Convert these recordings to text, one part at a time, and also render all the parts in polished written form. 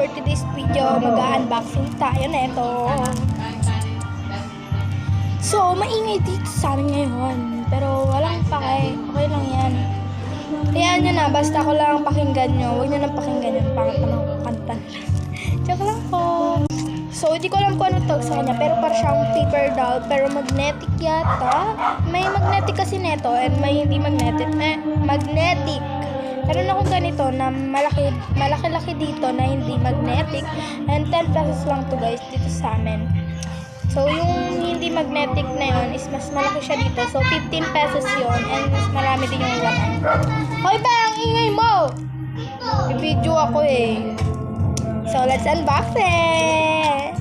for today's video, mag-unboxing tayo neto. So, maingay dito sa amin ngayon. Pero walang pake. Okay lang yan. Hayaan nyo na, basta ko lang pakinggan nyo. Huwag nyo nang pakinggan yun. Pangat naman kanta. Joke lang po. So, hindi ko alam kung ano tawag sa kanya. Pero parang siyang paper doll. Pero magnetic yata. May magnetic kasi neto. And may hindi magnetic. Magnetic. Meron akong ganito na malaki-laki dito na hindi magnetic. And 10 pesos lang to guys dito sa amin. So, yung hindi magnetic na yun is mas malaki siya dito. So, 15 pesos yun. And mas marami din yung laman. Hoy ba, ang ingay mo! I-video ako eh. So, let's unbox it!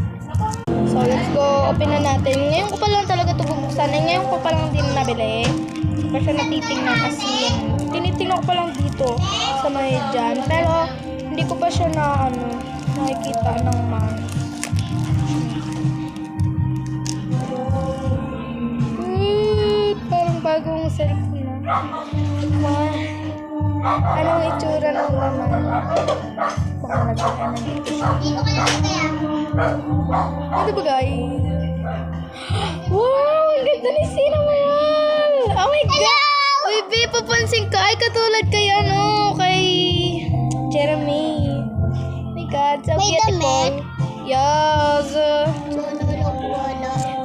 So, let's go. Open na natin. Ngayon ko pa lang talaga ito bubuksan. Ngayon ko pa lang din nabili. Hindi pa siya natitingnan kasi tinitingnan ko pa lang dito sa may dyan. Pero, hindi ko pa siya nakikita ng parang bagong cellphone na. Anong itsura ng laman? Baka nagkaan na dito siya. Ano ba guys? Wow! Ang ganda ni Cinnamon! Oh my God! Uy, B, papansin ka. Ay, katulad kay kay Jeremy. Oh my God, so beautiful. Yes.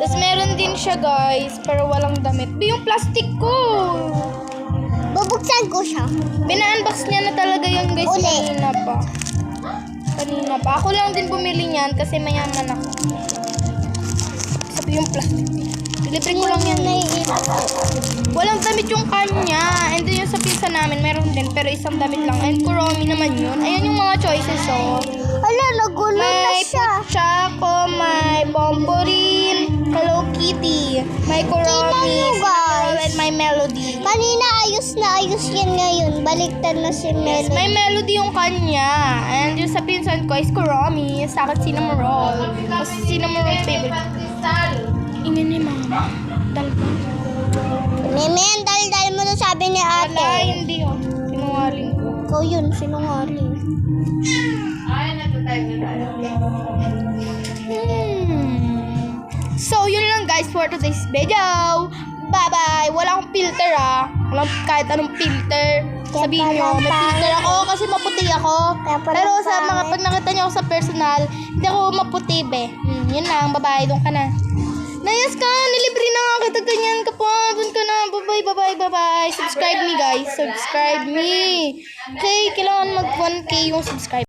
Tapos meron din siya guys, pero walang damit. B, yung plastic ko! Bubuksan ko siya. Bina-unbox niya na talaga yun guys. Kanina pa. Ako lang din bumili niyan kasi mayaman ako. Sabi yung plastic. Delivery ko lang yan. Walang damit yung kanya. And then yung sa pizza namin, meron din. Pero isang damit lang. And Kuromi naman yun. Ayan yung mga choices oh. Hala, nagulo na siya. May Puchako, may Bomborin, Hello Kitty, may Kuromi, and may Melody. Kanina ayos na ayos yan ngayon. Baliktad na si Melody. Yes, may Melody yung kanya. And yung sa pinsan ko is Kuromi. Sa akin Cinnamon Roll. Kasi Cinnamon Roll favorite. Ingin ni Mama. Dalba. Memen, dal-dal mo na sabi ni ate. Wala, hindi oh. Sinungaling ko. Ikaw yun, sinungaling. So, yun lang guys for today's video. Bye-bye. Wala akong filter Walang kahit anong filter. Sabihin nyo, may filter ako kasi maputi ako. Pero sa mga pag nakita nyo ako sa personal, hindi ako maputi be. Yun lang. Bye-bye. Doon ka na. Nayas ka. Nilibre na nga kita. Ganyan ka pa. Doon ka na. Bye-bye. Bye-bye. Bye-bye. Subscribe me guys. Subscribe me. Okay. Kailangan mag 1K yung subscribe.